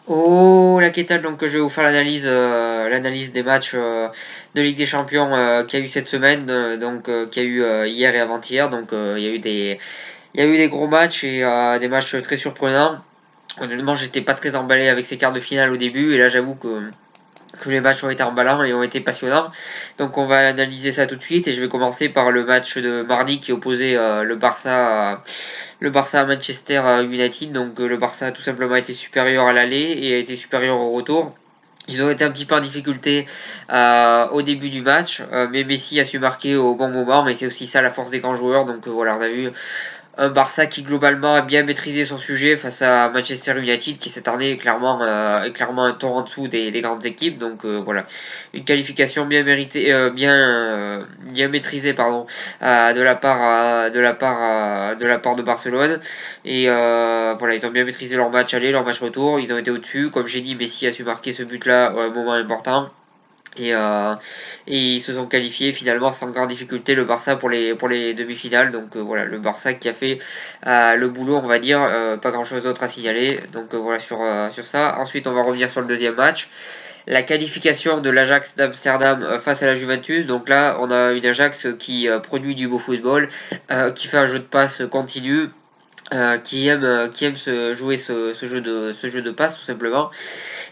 Oh la Kétal, donc je vais vous faire l'analyse des matchs de Ligue des Champions qu'il y a eu cette semaine, qu'il y a eu hier et avant-hier. Il y a eu des gros matchs et des matchs très surprenants. Honnêtement, j'étais pas très emballé avec ces quarts de finale au début et là j'avoue que les matchs ont été emballants et ont été passionnants. Donc on va analyser ça tout de suite et je vais commencer par le match de mardi qui opposait le Barça à Manchester United. Le Barça a tout simplement été supérieur à l'aller et a été supérieur au retour. Ils ont été un petit peu en difficulté au début du match, mais Messi a su marquer au bon moment, mais c'est aussi ça la force des grands joueurs. Voilà, on a vu un Barça qui globalement a bien maîtrisé son sujet face à Manchester United qui cette année est clairement un tour en dessous des grandes équipes. Voilà, une qualification bien méritée, bien maîtrisée pardon, de la part de Barcelone. Voilà, ils ont bien maîtrisé leur match aller, leur match retour. Ils ont été au-dessus. Comme j'ai dit, Messi a su marquer ce but-là à un moment important. Et, euh, et ils se sont qualifiés finalement sans grande difficulté le Barça pour les demi-finales. Voilà, le Barça qui a fait le boulot, on va dire, pas grand-chose d'autre à signaler. Voilà sur ça. Ensuite, on va revenir sur le deuxième match. La qualification de l'Ajax d'Amsterdam face à la Juventus. Donc là, on a une Ajax qui produit du beau football, qui fait un jeu de passe continu. Qui aime jouer ce jeu de passe tout simplement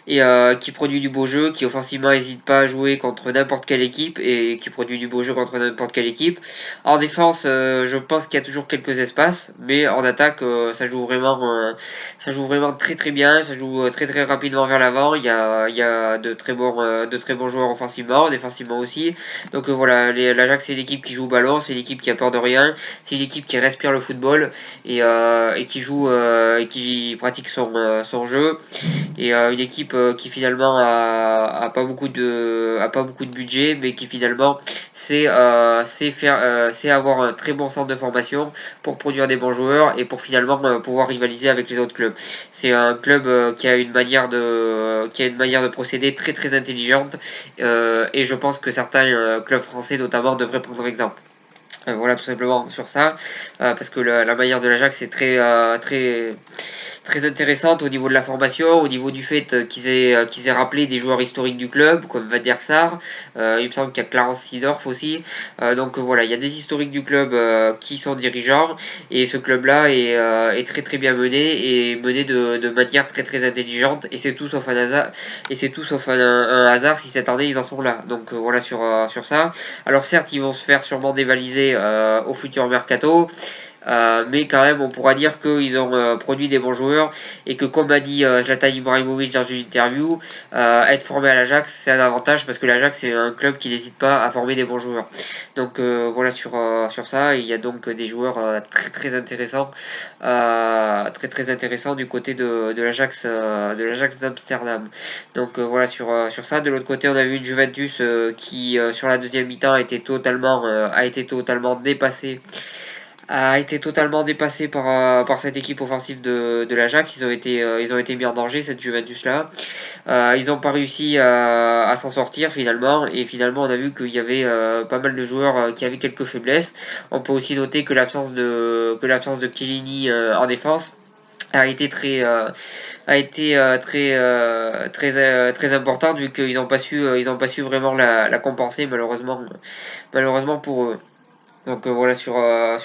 qui produit du beau jeu, qui offensivement n'hésite pas à jouer contre n'importe quelle équipe et qui produit du beau jeu contre n'importe quelle équipe. En défense, je pense qu'il y a toujours quelques espaces, mais en attaque, ça joue vraiment très très bien, ça joue très très rapidement vers l'avant. Il y a de très bons joueurs offensivement, défensivement aussi. Voilà, l'Ajax c'est l'équipe qui joue au ballon, c'est l'équipe qui a peur de rien, c'est l'équipe qui respire le football et qui joue et qui pratique son jeu et une équipe qui finalement a pas beaucoup de budget mais qui finalement sait avoir un très bon centre de formation pour produire des bons joueurs et pour finalement pouvoir rivaliser avec les autres clubs. C'est un club qui a une manière de procéder très très intelligente et je pense que certains clubs français notamment devraient prendre exemple. Voilà tout simplement sur ça parce que la manière de l'Ajax est très intéressante au niveau de la formation, au niveau du fait qu'ils aient rappelé des joueurs historiques du club, comme Van der Sar. Il me semble qu'il y a Clarence Seedorf aussi. Voilà, il y a des historiques du club qui sont dirigeants, et ce club-là est très très bien mené, et mené de manière très très intelligente, et c'est tout sauf un hasard, un hasard si cette année ils en sont là. Voilà sur ça. Alors certes, ils vont se faire sûrement dévaliser au futur mercato, mais quand même, on pourra dire qu'ils ont produit des bons joueurs et que, comme a dit Zlatan Ibrahimovic dans une interview, être formé à l'Ajax, c'est un avantage parce que l'Ajax, c'est un club qui n'hésite pas à former des bons joueurs. Voilà sur ça. Il y a donc des joueurs très très intéressants, très intéressants du côté de l'Ajax d'Amsterdam. Voilà sur ça. De l'autre côté, on a vu une Juventus qui, sur la deuxième mi-temps, a été totalement dépassée par cette équipe offensive de l'Ajax. Ils ont été mis en danger, cette Juventus-là. Ils n'ont pas réussi à s'en sortir finalement. Et finalement, on a vu qu'il y avait pas mal de joueurs qui avaient quelques faiblesses. On peut aussi noter que l'absence de Chiellini en défense a été très importante vu qu'ils n'ont pas su ils ont pas su vraiment la compenser malheureusement pour eux. Voilà sur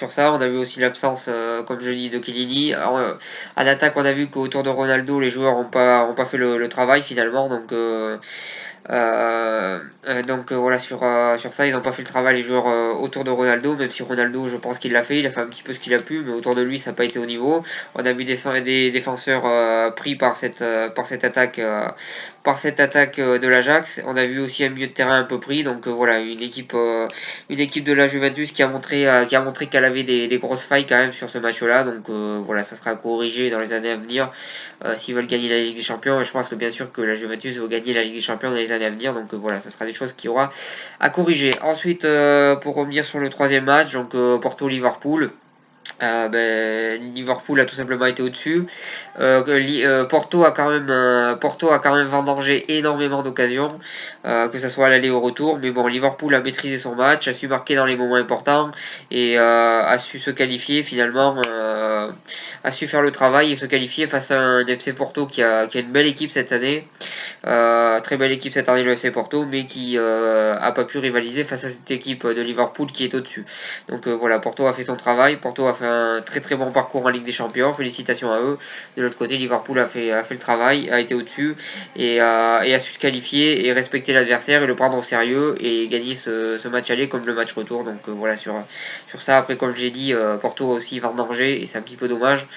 ça. On a vu aussi l'absence, comme je dis, de Chiellini. À l'attaque, on a vu qu'autour de Ronaldo, les joueurs ont pas fait le travail finalement. Voilà sur ça, ils n'ont pas fait le travail les joueurs autour de Ronaldo, même si Ronaldo, je pense qu'il l'a fait, il a fait un petit peu ce qu'il a pu, mais autour de lui, ça n'a pas été au niveau. On a vu des défenseurs pris par cette attaque de l'Ajax. On a vu aussi un milieu de terrain un peu pris, voilà, une équipe de la Juventus qui a montré qu'elle avait des grosses failles quand même sur ce match-là. Voilà, ça sera corrigé dans les années à venir s'ils veulent gagner la Ligue des Champions. Et je pense que bien sûr que la Juventus veut gagner la Ligue des Champions dans les années à venir. Voilà, ça sera des choses qu'il y aura à corriger. Ensuite, pour revenir sur le troisième match, Porto-Liverpool. Liverpool a tout simplement été au-dessus. Porto a quand même vendangé énormément d'occasions, que ce soit à l'aller ou au retour. Mais bon, Liverpool a maîtrisé son match, a su marquer dans les moments importants et a su se qualifier finalement, a su faire le travail et se qualifier face à un FC Porto qui a une belle équipe cette année. Très belle équipe cette année, le FC Porto, mais qui a pas pu rivaliser face à cette équipe de Liverpool qui est au-dessus. Donc voilà, Porto a fait son travail, Porto a fait un très très bon parcours en Ligue des Champions, félicitations à eux. De l'autre côté, Liverpool a fait le travail, a été au-dessus et a su se qualifier et respecter l'adversaire et le prendre au sérieux et gagner ce match aller comme le match retour. Donc voilà, sur ça, après comme je l'ai dit, Porto a aussi vendangé et c'est un petit peu dommage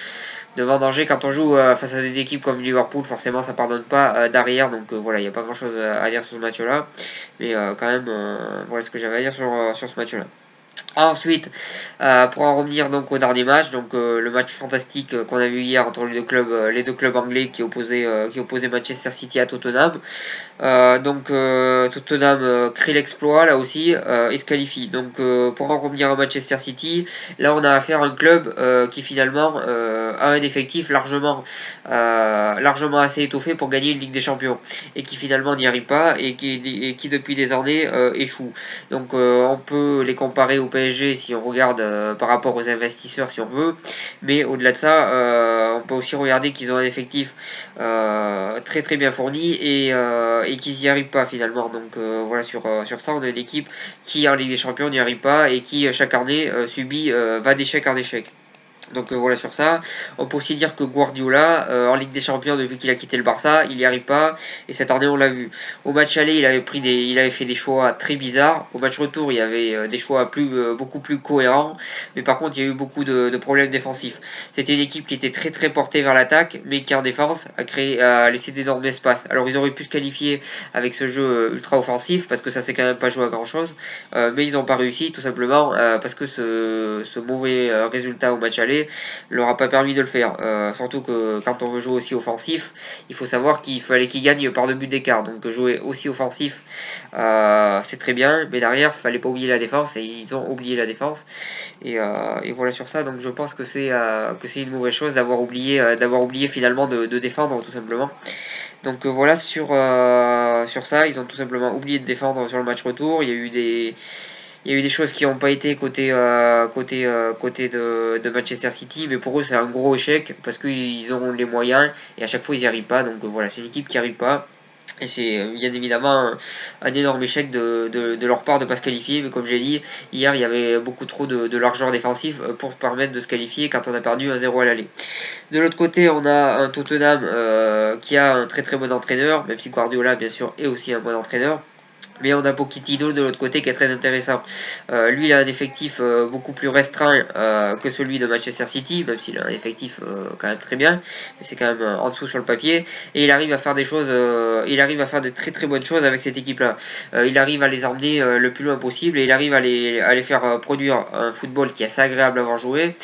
de vendanger quand on joue face à des équipes comme Liverpool. Forcément, ça pardonne pas derrière. Donc voilà, il n'y a pas grand chose à dire sur ce match-là. Mais quand même, voilà ce que j'avais à dire sur ce match-là. Ensuite, pour en revenir donc au dernier match, donc le match fantastique qu'on a vu hier entre les deux clubs anglais qui opposaient Manchester City à Tottenham. Tottenham crée l'exploit là aussi et se qualifie. Donc pour en revenir à Manchester City, là on a affaire à un club qui finalement a un effectif largement assez étoffé pour gagner une Ligue des Champions et qui finalement n'y arrive pas et qui depuis des années échoue. Donc on peut les comparer au PSG si on regarde par rapport aux investisseurs si on veut, mais au-delà de ça, on peut aussi regarder qu'ils ont un effectif très très bien fourni et qu'ils n'y arrivent pas finalement. Donc voilà, sur ça, on a une équipe qui en Ligue des Champions n'y arrive pas et qui chaque année va d'échec en échec. Donc voilà sur ça. On peut aussi dire que Guardiola, en Ligue des Champions, depuis qu'il a quitté le Barça, il n'y arrive pas. Et cette année, on l'a vu. Au match aller, il avait fait des choix très bizarres. Au match retour, il y avait des choix beaucoup plus cohérents. Mais par contre, il y a eu beaucoup de problèmes défensifs. C'était une équipe qui était très très portée vers l'attaque, mais qui en défense a laissé d'énormes espaces. Alors ils auraient pu se qualifier avec ce jeu ultra offensif, parce que ça s'est quand même pas joué à grand chose. Mais ils n'ont pas réussi, tout simplement, parce que ce mauvais résultat au match aller leur a pas permis de le faire. Surtout que quand on veut jouer aussi offensif, il faut savoir qu'il fallait qu'ils gagnent par 2 buts d'écart. Donc jouer aussi offensif, c'est très bien, mais derrière, il fallait pas oublier la défense et ils ont oublié la défense. Et voilà sur ça. Donc je pense que c'est une mauvaise chose d'avoir oublié finalement de défendre tout simplement. Donc voilà sur ça, ils ont tout simplement oublié de défendre sur le match retour. Il y a eu des choses qui n'ont pas été côté de Manchester City, mais pour eux c'est un gros échec parce qu'ils ont les moyens et à chaque fois ils n'y arrivent pas. Donc voilà, c'est une équipe qui n'y arrive pas. Et c'est bien évidemment un énorme échec de leur part de ne pas se qualifier. Mais comme j'ai dit, hier il y avait beaucoup trop de largeur défensive pour permettre de se qualifier quand on a perdu 1-0 à l'aller. De l'autre côté, on a un Tottenham qui a un très très bon entraîneur, même si Guardiola bien sûr est aussi un bon entraîneur. Mais on a Pochettino de l'autre côté qui est très intéressant. Lui, il a un effectif beaucoup plus restreint que celui de Manchester City, même s'il a un effectif quand même très bien, mais c'est quand même en dessous sur le papier. Et il arrive à faire des choses, il arrive à faire de très très bonnes choses avec cette équipe-là. Il arrive à les emmener le plus loin possible et il arrive à les faire produire un football qui est assez agréable à voir jouer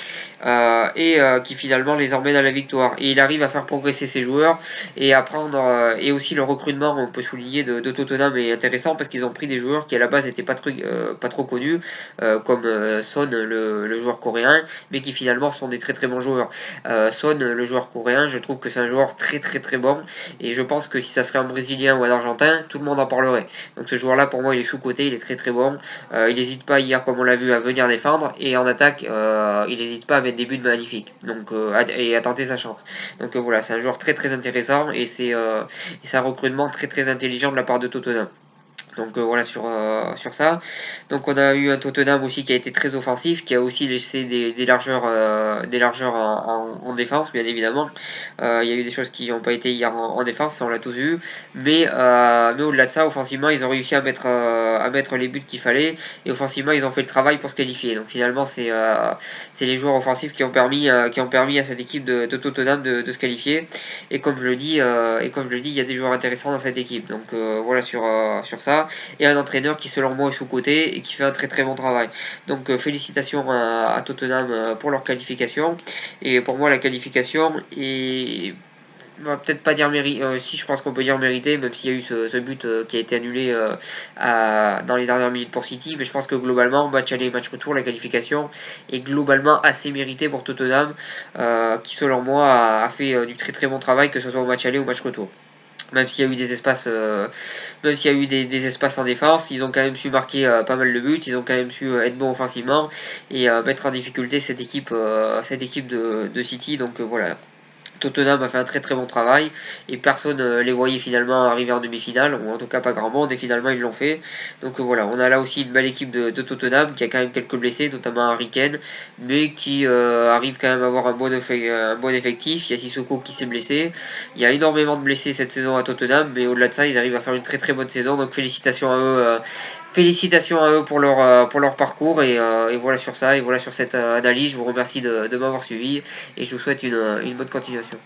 et qui finalement les emmène à la victoire. Et il arrive à faire progresser ses joueurs et à prendre et aussi le recrutement, on peut souligner de Tottenham est intéressant parce qu'ils ont pris des joueurs qui à la base n'étaient pas trop connus comme Son le joueur coréen, mais qui finalement sont des très très bons joueurs. Son le joueur coréen, je trouve que c'est un joueur très très très bon et je pense que si ça serait un Brésilien ou un Argentin, tout le monde en parlerait. Donc ce joueur là pour moi il est sous-coté, il est très très bon. Il n'hésite pas hier comme on l'a vu à venir défendre et en attaque il n'hésite pas à mettre des buts magnifiques et à tenter sa chance. Donc voilà, c'est un joueur très très intéressant et c'est un recrutement très très intelligent de la part de Tottenham. Donc voilà sur ça. Donc on a eu un Tottenham aussi qui a été très offensif, qui a aussi laissé des largeurs, en défense, bien évidemment. Il y a eu des choses qui n'ont pas été hier en défense, ça on l'a tous vu. Mais au-delà de ça, offensivement, ils ont réussi à mettre les buts qu'il fallait. Et offensivement, ils ont fait le travail pour se qualifier. Donc finalement, c'est les joueurs offensifs qui ont permis à cette équipe de Tottenham de se qualifier. Et comme je le dis, il y a des joueurs intéressants dans cette équipe. Donc voilà sur ça et un entraîneur qui selon moi est sous-coté et qui fait un très très bon travail. Donc félicitations à Tottenham pour leur qualification. Et pour moi la qualification on va peut-être pas dire mérité, si je pense qu'on peut dire mérité, même s'il y a eu ce but qui a été annulé dans les dernières minutes pour City, mais je pense que globalement, match aller, match retour, la qualification est globalement assez méritée pour Tottenham, qui selon moi a fait du très très bon travail, que ce soit au match aller ou au match retour. Même s'il y a eu des espaces, même s'il y a eu des espaces en défense, ils ont quand même su marquer pas mal de buts, ils ont quand même su être bons offensivement et mettre en difficulté cette équipe de City. Donc voilà, Tottenham a fait un très très bon travail et personne les voyait finalement arriver en demi-finale, ou en tout cas pas grand monde, et finalement ils l'ont fait. Donc voilà, on a là aussi une belle équipe de Tottenham qui a quand même quelques blessés, notamment Harry Kane, mais qui arrive quand même à avoir un bon effectif. Il y a Sissoko qui s'est blessé, il y a énormément de blessés cette saison à Tottenham, mais au-delà de ça, ils arrivent à faire une très très bonne saison, donc félicitations à eux. Félicitations à eux pour leur parcours et voilà sur ça et voilà sur cette analyse. Je vous remercie de m'avoir suivi et je vous souhaite une bonne continuation.